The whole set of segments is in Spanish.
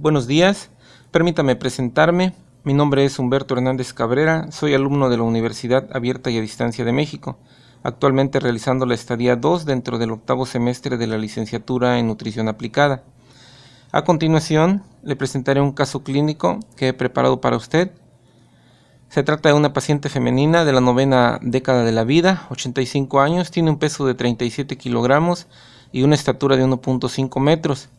Buenos días, permítame presentarme. Mi nombre es Humberto Hernández Cabrera, soy alumno de la Universidad Abierta y a Distancia de México, actualmente realizando la estadía 2 dentro del octavo semestre de la licenciatura en Nutrición Aplicada. A continuación, le presentaré un caso clínico que he preparado para usted. Se trata de una paciente femenina de la novena década de la vida, 85 años, tiene un peso de 37 kilogramos y una estatura de 1.5 metros.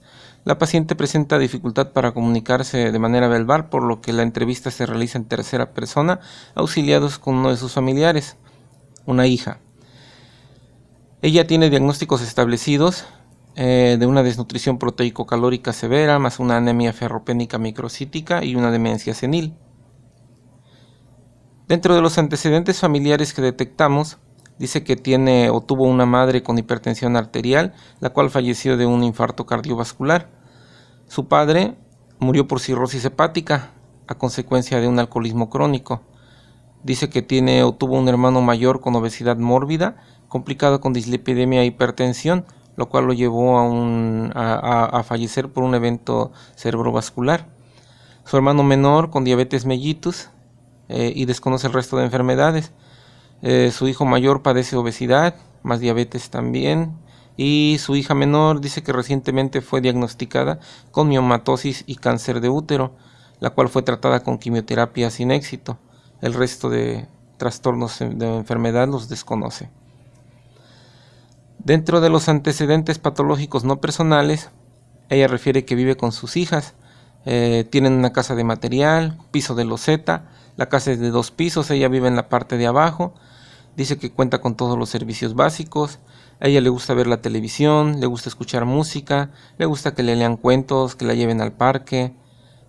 La paciente presenta dificultad para comunicarse de manera verbal, por lo que la entrevista se realiza en tercera persona, auxiliados con uno de sus familiares, una hija. Ella tiene diagnósticos establecidos de una desnutrición proteico-calórica severa, más una anemia ferropénica microcítica y una demencia senil. Dentro de los antecedentes familiares que detectamos, dice que tiene o tuvo una madre con hipertensión arterial, la cual falleció de un infarto cardiovascular. Su padre murió por cirrosis hepática a consecuencia de un alcoholismo crónico. Dice que tiene o tuvo un hermano mayor con obesidad mórbida, complicado con dislipidemia e hipertensión, lo cual lo llevó a fallecer por un evento cerebrovascular. Su hermano menor con diabetes mellitus y desconoce el resto de enfermedades. Su hijo mayor padece obesidad, más diabetes también, y su hija menor dice que recientemente fue diagnosticada con miomatosis y cáncer de útero, la cual fue tratada con quimioterapia sin éxito. El resto de trastornos de enfermedad los desconoce. Dentro de los antecedentes patológicos no personales, ella refiere que vive con sus hijas, tienen una casa de material, piso de loseta, la casa es de 2 pisos, ella vive en la parte de abajo. Dice que cuenta con todos los servicios básicos. A ella le gusta ver la televisión, le gusta escuchar música, le gusta que le lean cuentos, que la lleven al parque.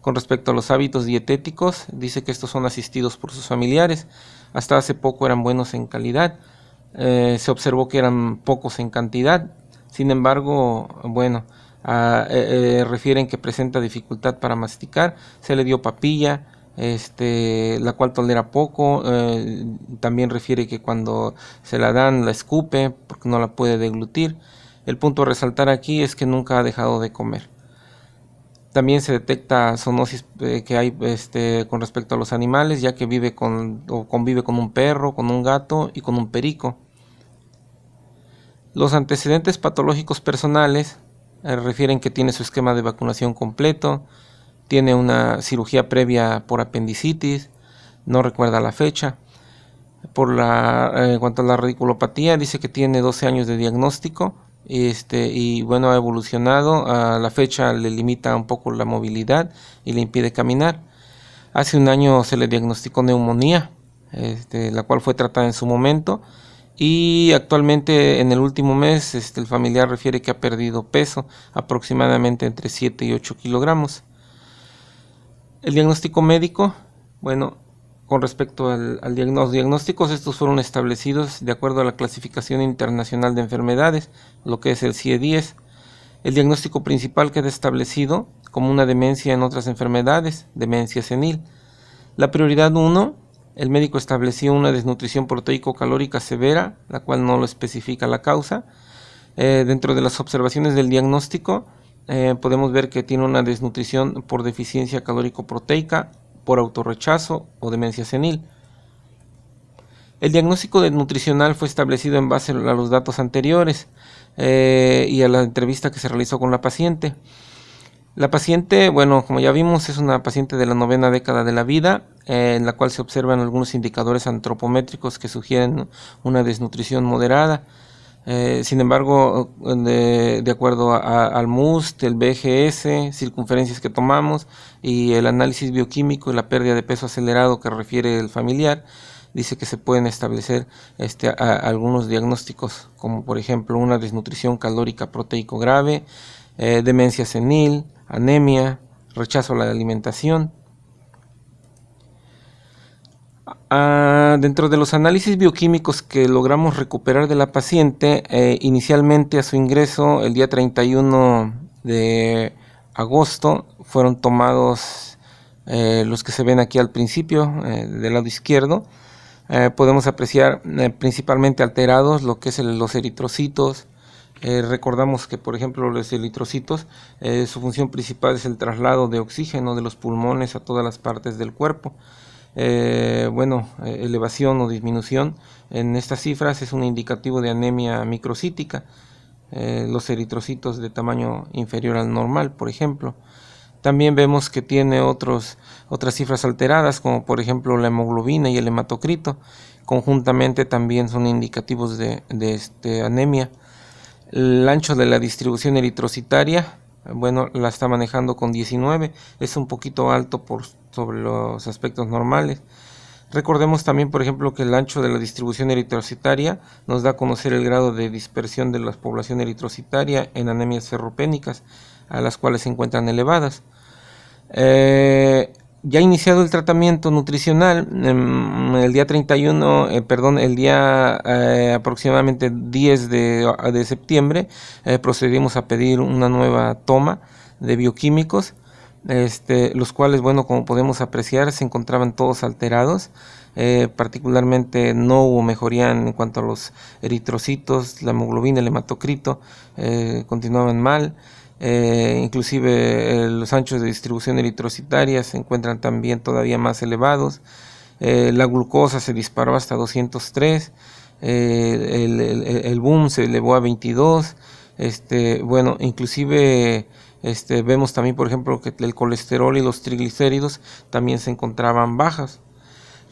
Con respecto a los hábitos dietéticos, dice que estos son asistidos por sus familiares. Hasta hace poco eran buenos en calidad. Se observó que eran pocos en cantidad. Sin embargo, bueno, refieren que presenta dificultad para masticar. Se le dio papilla, la cual tolera poco. También refiere que cuando se la dan la escupe porque no la puede deglutir. El punto a resaltar aquí es que nunca ha dejado de comer. También se detecta zoonosis que hay con respecto a los animales, ya que convive con un perro, con un gato y con un perico. Los antecedentes patológicos personales refieren que tiene su esquema de vacunación completo, tiene una cirugía previa por apendicitis, no recuerda la fecha. En cuanto a la radiculopatía, dice que tiene 12 años de diagnóstico y bueno, ha evolucionado. A la fecha le limita un poco la movilidad y le impide caminar. Hace un año se le diagnosticó neumonía, la cual fue tratada en su momento. Y actualmente en el último mes el familiar refiere que ha perdido peso, aproximadamente entre 7 y 8 kilogramos. El diagnóstico médico, bueno, con respecto los diagnósticos, estos fueron establecidos de acuerdo a la Clasificación Internacional de Enfermedades, lo que es el CIE-10. El diagnóstico principal queda establecido como una demencia en otras enfermedades, demencia senil. La prioridad 1, el médico estableció una desnutrición proteico-calórica severa, la cual no lo especifica la causa. Dentro de las observaciones del diagnóstico, podemos ver que tiene una desnutrición por deficiencia calórico-proteica, por autorrechazo o demencia senil. El diagnóstico nutricional fue establecido en base a los datos anteriores y a la entrevista que se realizó con la paciente. La paciente, bueno, como ya vimos, es una paciente de la novena década de la vida, en la cual se observan algunos indicadores antropométricos que sugieren una desnutrición moderada. Sin embargo, de acuerdo al MUST, el BGS, circunferencias que tomamos y el análisis bioquímico y la pérdida de peso acelerado que refiere el familiar, dice que se pueden establecer algunos diagnósticos, como por ejemplo una desnutrición calórica proteico grave, demencia senil, anemia, rechazo a la alimentación. Dentro de los análisis bioquímicos que logramos recuperar de la paciente, inicialmente a su ingreso el día 31 de agosto fueron tomados los que se ven aquí al principio del lado izquierdo. Podemos apreciar principalmente alterados lo que es los eritrocitos, Recordamos que, por ejemplo, los eritrocitos, su función principal es el traslado de oxígeno de los pulmones a todas las partes del cuerpo. Elevación o disminución en estas cifras es un indicativo de anemia microcítica. Los eritrocitos de tamaño inferior al normal, por ejemplo. También vemos que tiene otras cifras alteradas, como por ejemplo la hemoglobina y el hematocrito. Conjuntamente también son indicativos de anemia. El ancho de la distribución eritrocitaria, bueno, la está manejando con 19, es un poquito alto sobre los aspectos normales. Recordemos también, por ejemplo, que el ancho de la distribución eritrocitaria nos da a conocer el grado de dispersión de la población eritrocitaria en anemias ferropénicas, a las cuales se encuentran elevadas. Ya iniciado el tratamiento nutricional, el día 31, el día aproximadamente 10 de septiembre, procedimos a pedir una nueva toma de bioquímicos, los cuales, bueno, como podemos apreciar, se encontraban todos alterados. Particularmente no hubo mejoría en cuanto a los eritrocitos, la hemoglobina, el hematocrito, continuaban mal. Inclusive los anchos de distribución eritrocitaria se encuentran también todavía más elevados. La glucosa se disparó hasta 203, el boom se elevó a 22. Inclusive vemos también, por ejemplo, que el colesterol y los triglicéridos también se encontraban bajas.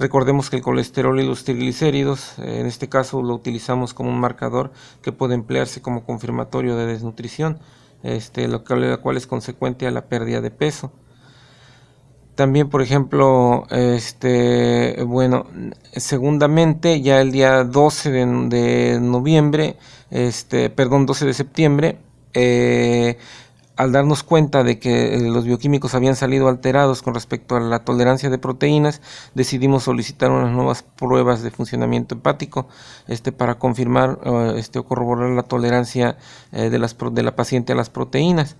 Recordemos que el colesterol y los triglicéridos, en este caso lo utilizamos como un marcador que puede emplearse como confirmatorio de desnutrición, la cual es consecuente a la pérdida de peso. También, por ejemplo, segundamente, ya el día 12 12 de septiembre, al darnos cuenta de que los bioquímicos habían salido alterados con respecto a la tolerancia de proteínas, decidimos solicitar unas nuevas pruebas de funcionamiento hepático para confirmar o corroborar la tolerancia de la paciente a las proteínas.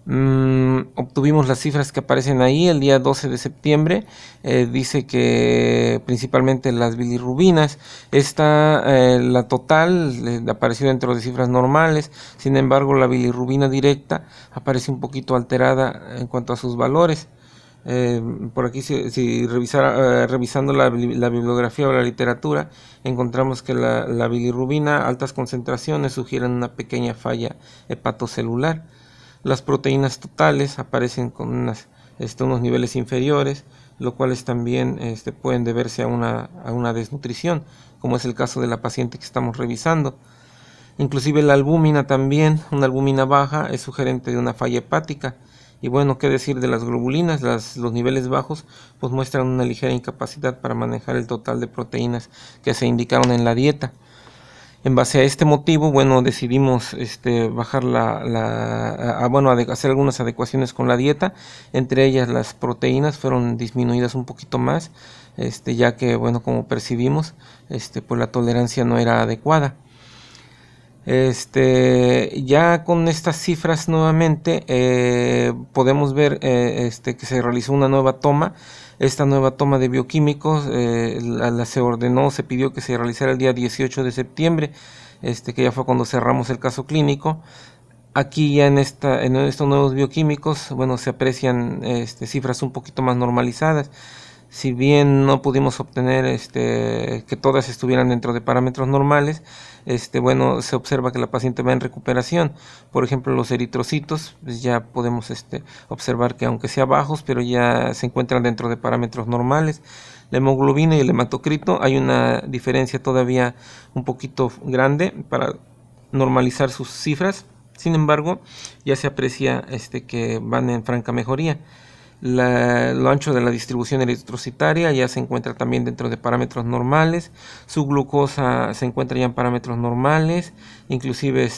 Obtuvimos las cifras que aparecen ahí el día 12 de septiembre. Dice que principalmente las bilirrubinas, la total apareció dentro de cifras normales. Sin embargo, la bilirrubina directa aparece un poquito alterada en cuanto a sus valores. Por aquí, revisando la bibliografía o la literatura, encontramos que la bilirrubina, altas concentraciones, sugieren una pequeña falla hepatocelular. Las proteínas totales aparecen con unos niveles inferiores, lo cuales también pueden deberse a una desnutrición, como es el caso de la paciente que estamos revisando. Inclusive la albúmina también, una albúmina baja, es sugerente de una falla hepática. Y bueno, qué decir de las globulinas, los niveles bajos pues muestran una ligera incapacidad para manejar el total de proteínas que se indicaron en la dieta. En base a este motivo, bueno, decidimos bajar hacer algunas adecuaciones con la dieta. Entre ellas las proteínas fueron disminuidas un poquito más, ya que, bueno, como percibimos, pues la tolerancia no era adecuada. Ya con estas cifras nuevamente podemos ver que se realizó una nueva toma. Esta nueva toma de bioquímicos se pidió que se realizara el día 18 de septiembre, que ya fue cuando cerramos el caso clínico. Aquí ya en estos nuevos bioquímicos, bueno, se aprecian cifras un poquito más normalizadas. Si bien no pudimos obtener que todas estuvieran dentro de parámetros normales, se observa que la paciente va en recuperación. Por ejemplo, los eritrocitos, pues ya podemos observar que aunque sea bajos, pero ya se encuentran dentro de parámetros normales. La hemoglobina y el hematocrito, hay una diferencia todavía un poquito grande para normalizar sus cifras. Sin embargo, ya se aprecia que van en franca mejoría. Lo ancho de la distribución eritrocitaria ya se encuentra también dentro de parámetros normales. Su glucosa se encuentra ya en parámetros normales. Inclusive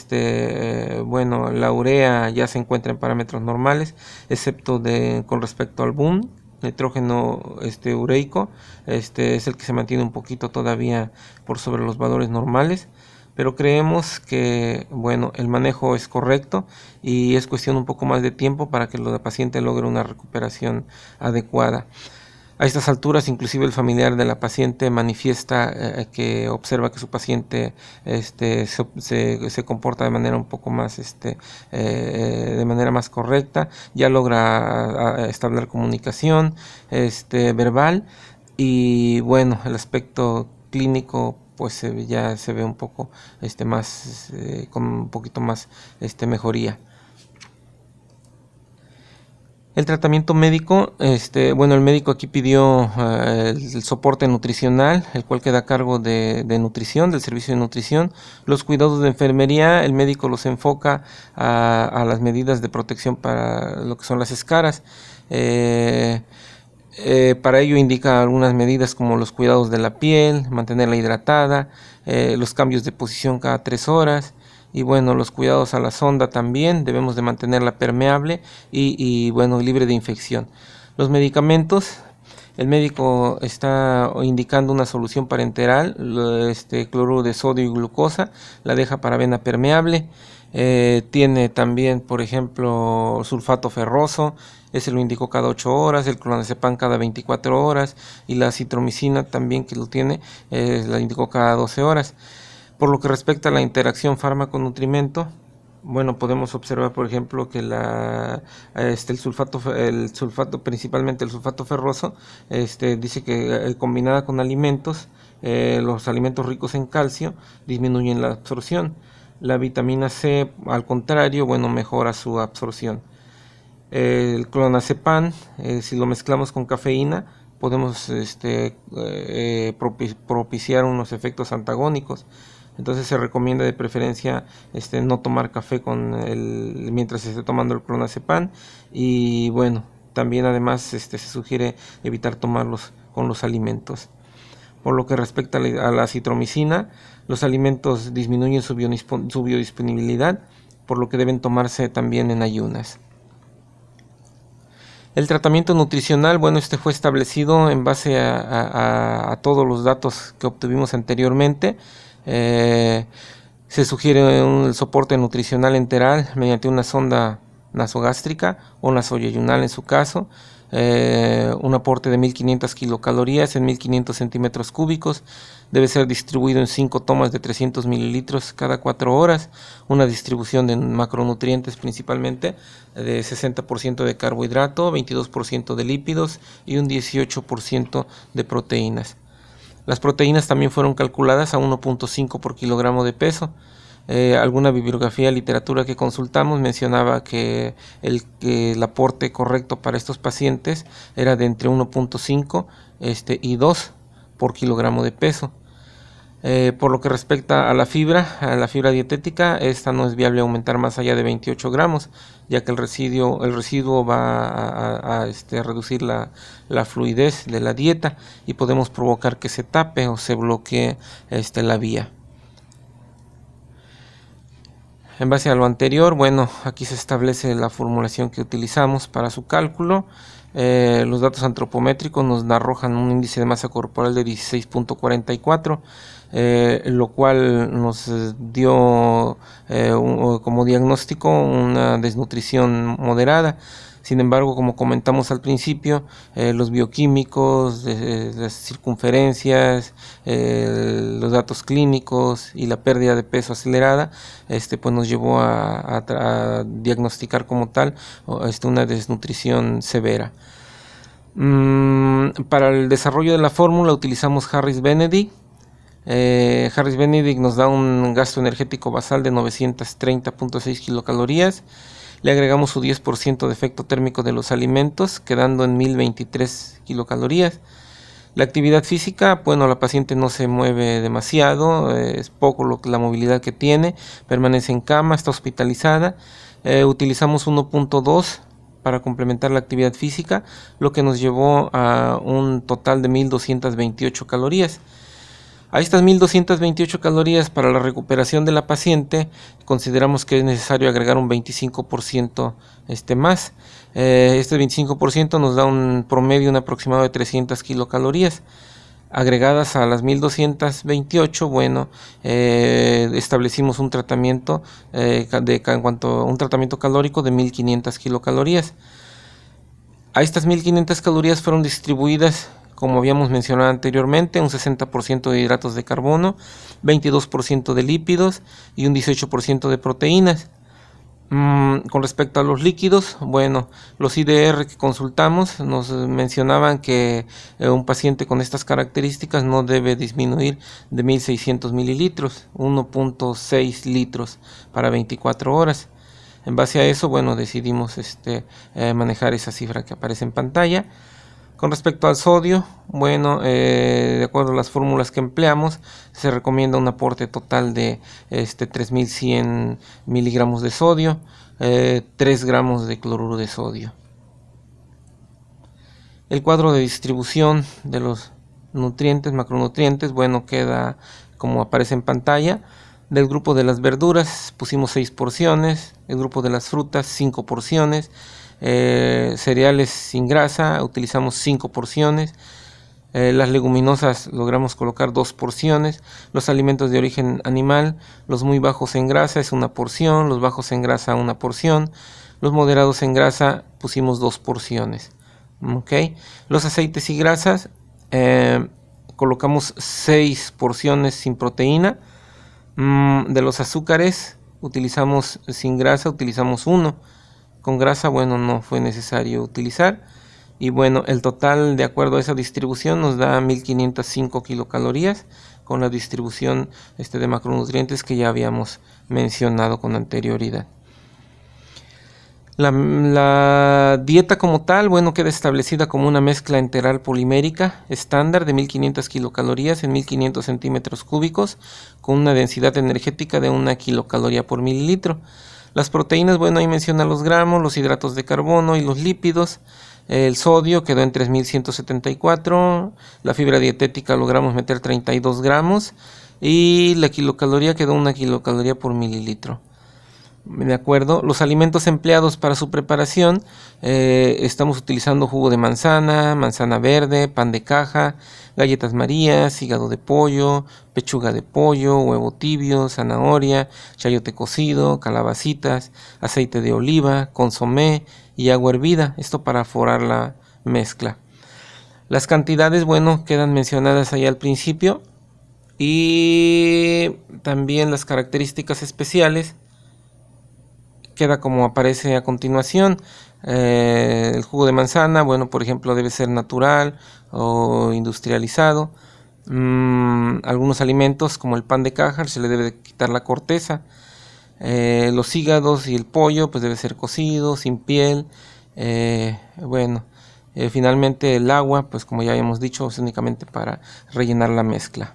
la urea ya se encuentra en parámetros normales, excepto con respecto al boom. Nitrógeno ureico es el que se mantiene un poquito todavía por sobre los valores normales. Pero creemos que, bueno, el manejo es correcto y es cuestión un poco más de tiempo para que la paciente logre una recuperación adecuada. A estas alturas, inclusive el familiar de la paciente manifiesta que observa que su paciente se comporta de manera un poco más, de manera más correcta, ya logra establecer comunicación verbal, y bueno, el aspecto clínico pues ya se ve un poco más, con un poquito más mejoría. El tratamiento médico, bueno, el médico aquí pidió el soporte nutricional, el cual queda a cargo de nutrición, del servicio de nutrición. Los cuidados de enfermería, el médico los enfoca a las medidas de protección para lo que son las escaras. Para ello indica algunas medidas como los cuidados de la piel, mantenerla hidratada, los cambios de posición cada 3 horas. Y bueno, los cuidados a la sonda también, debemos de mantenerla permeable y bueno, libre de infección. Los medicamentos, el médico está indicando una solución parenteral, cloruro de sodio y glucosa, la deja para vena permeable. Tiene también, por ejemplo, sulfato ferroso, ese lo indicó cada 8 horas, el clonazepam cada 24 horas, y la citromicina también, que lo tiene, la indicó cada 12 horas. Por lo que respecta a la interacción fármaco-nutrimento, bueno, podemos observar, por ejemplo, que el sulfato, principalmente el sulfato ferroso, dice que combinada con alimentos, los alimentos ricos en calcio disminuyen la absorción. La vitamina C, al contrario, bueno, mejora su absorción. El clonazepam, si lo mezclamos con cafeína, podemos propiciar unos efectos antagónicos. Entonces se recomienda de preferencia no tomar café mientras se esté tomando el clonazepam, y bueno, también además se sugiere evitar tomarlos con los alimentos. Por lo que respecta a la citromicina, los alimentos disminuyen su biodisponibilidad, por lo que deben tomarse también en ayunas. El tratamiento nutricional, bueno, fue establecido en base a todos los datos que obtuvimos anteriormente. Se sugiere un soporte nutricional enteral mediante una sonda nasogástrica o nasoyeyunal en su caso, un aporte de 1500 kilocalorías en 1500 centímetros cúbicos, debe ser distribuido en 5 tomas de 300 mililitros cada 4 horas, una distribución de macronutrientes principalmente de 60% de carbohidrato, 22% de lípidos y un 18% de proteínas. Las proteínas también fueron calculadas a 1.5 por kilogramo de peso. Alguna bibliografía, literatura que consultamos mencionaba que el aporte correcto para estos pacientes era de entre 1.5 y 2 por kilogramo de peso. Por lo que respecta a la fibra dietética, esta no es viable aumentar más allá de 28 gramos, ya que el residuo va a reducir la fluidez de la dieta y podemos provocar que se tape o se bloquee la vía. En base a lo anterior, bueno, aquí se establece la formulación que utilizamos para su cálculo. Los datos antropométricos nos arrojan un índice de masa corporal de 16.44, lo cual nos dio como diagnóstico una desnutrición moderada. Sin embargo, como comentamos al principio, los bioquímicos, las circunferencias, los datos clínicos y la pérdida de peso acelerada, pues nos llevó a diagnosticar como tal una desnutrición severa. Para el desarrollo de la fórmula utilizamos Harris-Benedict. Harris-Benedict nos da un gasto energético basal de 930.6 kilocalorías. Le agregamos su 10% de efecto térmico de los alimentos, quedando en 1023 kilocalorías. La actividad física, bueno, la paciente no se mueve demasiado, es poco la movilidad que tiene, permanece en cama, está hospitalizada. Utilizamos 1.2 para complementar la actividad física, lo que nos llevó a un total de 1228 calorías. A estas 1228 calorías para la recuperación de la paciente, consideramos que es necesario agregar un 25% más. Este 25% nos da un promedio, un aproximado de 300 kilocalorías. Agregadas a las 1228, bueno, establecimos un tratamiento un tratamiento calórico de 1500 kilocalorías. A estas 1500 calorías fueron distribuidas, como habíamos mencionado anteriormente, un 60% de hidratos de carbono, 22% de lípidos y un 18% de proteínas. Con respecto a los líquidos, bueno, los IDR que consultamos nos mencionaban que un paciente con estas características no debe disminuir de 1600 mililitros, 1.6 litros para 24 horas. En base a eso, bueno, decidimos manejar esa cifra que aparece en pantalla. Con respecto al sodio, bueno, de acuerdo a las fórmulas que empleamos, se recomienda un aporte total de 3100 miligramos de sodio, 3 gramos de cloruro de sodio. El cuadro de distribución de los nutrientes, macronutrientes, bueno, queda como aparece en pantalla. Del grupo de las verduras pusimos 6 porciones, el grupo de las frutas 5 porciones, cereales sin grasa utilizamos 5 porciones, las leguminosas logramos colocar 2 porciones, los alimentos de origen animal, los muy bajos en grasa es 1 porción, los bajos en grasa 1 porción, los moderados en grasa pusimos 2 porciones. Okay. Los aceites y grasas colocamos 6 porciones sin proteína. De los azúcares utilizamos sin grasa, utilizamos 1. Con grasa, bueno, no fue necesario utilizar. Y bueno, el total de acuerdo a esa distribución nos da 1505 kilocalorías con la distribución de macronutrientes que ya habíamos mencionado con anterioridad. La dieta como tal, bueno, queda establecida como una mezcla enteral polimérica estándar de 1500 kilocalorías en 1500 centímetros cúbicos con una densidad energética de 1 kilocaloría por mililitro. Las proteínas, bueno, ahí menciona los gramos, los hidratos de carbono y los lípidos. El sodio quedó en 3174, la fibra dietética logramos meter 32 gramos y la kilocaloría quedó 1 kilocaloría por mililitro. De acuerdo, los alimentos empleados para su preparación, estamos utilizando jugo de manzana, manzana verde, pan de caja, galletas marías, hígado de pollo, pechuga de pollo, huevo tibio, zanahoria, chayote cocido, calabacitas, aceite de oliva, consomé y agua hervida, esto para forar la mezcla. Las cantidades, bueno, quedan mencionadas ahí al principio y también las características especiales queda como aparece a continuación. El jugo de manzana, bueno, por ejemplo, debe ser natural o industrializado. Algunos alimentos como el pan de caja se le debe quitar la corteza. Los hígados y el pollo pues debe ser cocido, sin piel. Finalmente el agua, pues como ya habíamos dicho, es únicamente para rellenar la mezcla.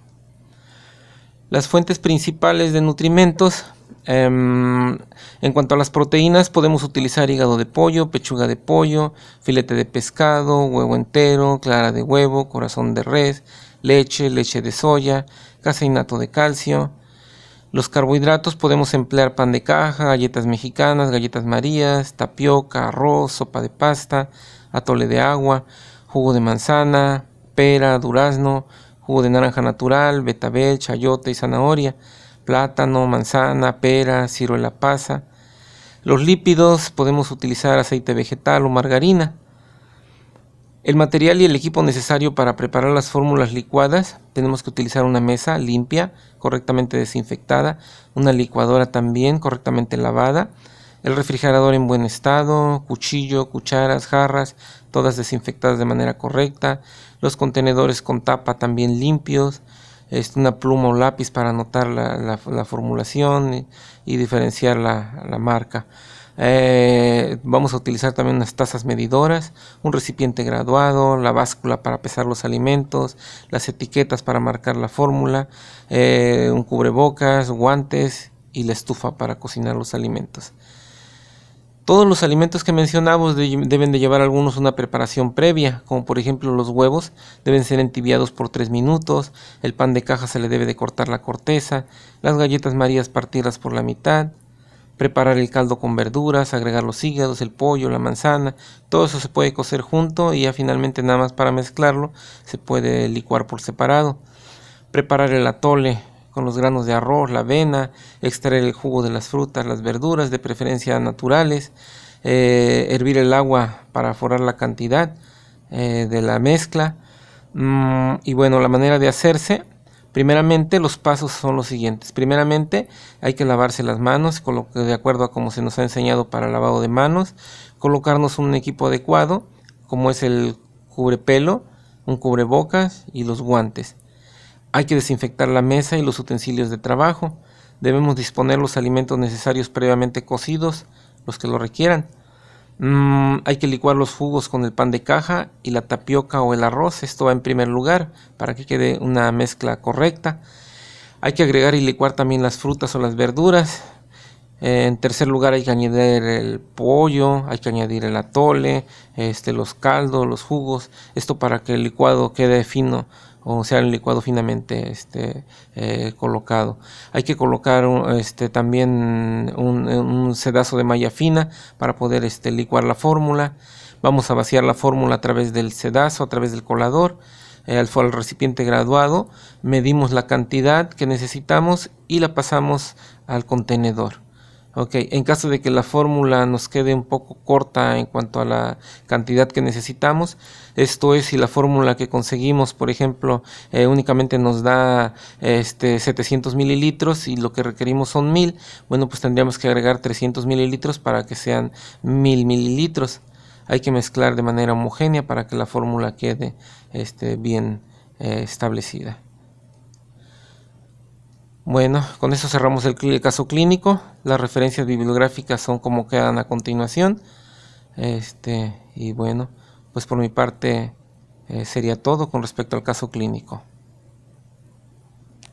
Las fuentes principales de nutrimentos. En cuanto a las proteínas, podemos utilizar hígado de pollo, pechuga de pollo, filete de pescado, huevo entero, clara de huevo, corazón de res, leche de soya, caseinato de calcio. Los carbohidratos podemos emplear pan de caja, galletas mexicanas, galletas marías, tapioca, arroz, sopa de pasta, atole de agua, jugo de manzana, pera, durazno, jugo de naranja natural, betabel, chayote y zanahoria, plátano, manzana, pera, ciruela pasa. Los lípidos podemos utilizar aceite vegetal o margarina. El material y el equipo necesario para preparar las fórmulas licuadas, tenemos que utilizar una mesa limpia, correctamente desinfectada, una licuadora también correctamente lavada, el refrigerador en buen estado, cuchillo, cucharas, jarras, todas desinfectadas de manera correcta, los contenedores con tapa también limpios, una pluma o lápiz para anotar la formulación y diferenciar la marca. Vamos a utilizar también unas tazas medidoras, un recipiente graduado, la báscula para pesar los alimentos, las etiquetas para marcar la fórmula, un cubrebocas, guantes y la estufa para cocinar los alimentos. Todos los alimentos que mencionamos deben de llevar algunos una preparación previa, como por ejemplo los huevos deben ser entibiados por 3 minutos, el pan de caja se le debe de cortar la corteza, las galletas marías partirlas por la mitad, preparar el caldo con verduras, agregar los hígados, el pollo, la manzana, todo eso se puede cocer junto y ya finalmente nada más para mezclarlo se puede licuar por separado. Preparar el atole con los granos de arroz, la avena, extraer el jugo de las frutas, las verduras, de preferencia naturales, hervir el agua para aforar la cantidad de la mezcla. Y bueno, la manera de hacerse, primeramente los pasos son los siguientes. Primeramente hay que lavarse las manos de acuerdo a como se nos ha enseñado para el lavado de manos, colocarnos un equipo adecuado como es el cubrepelo, un cubrebocas y los guantes. Hay que desinfectar la mesa y los utensilios de trabajo. Debemos disponer los alimentos necesarios previamente cocidos, los que lo requieran. Hay que licuar los jugos con el pan de caja y la tapioca o el arroz. Esto va en primer lugar para que quede una mezcla correcta. Hay que agregar y licuar también las frutas o las verduras. En tercer lugar hay que añadir el pollo, hay que añadir el atole, los caldos, los jugos. Esto para que el licuado quede fino, o sea, el licuado finamente colocado. Hay que colocar también un sedazo de malla fina para poder licuar la fórmula. Vamos a vaciar la fórmula a través del sedazo, a través del colador, al recipiente graduado. Medimos la cantidad que necesitamos y la pasamos al contenedor. En caso de que la fórmula nos quede un poco corta en cuanto a la cantidad que necesitamos, esto es, si la fórmula que conseguimos, por ejemplo, únicamente nos da 700 mililitros y lo que requerimos son 1000, bueno, pues tendríamos que agregar 300 mililitros para que sean 1000 mililitros. Hay que mezclar de manera homogénea para que la fórmula quede bien establecida. Bueno, con eso cerramos el caso clínico. Las referencias bibliográficas son como quedan a continuación. Y bueno, pues por mi parte sería todo con respecto al caso clínico.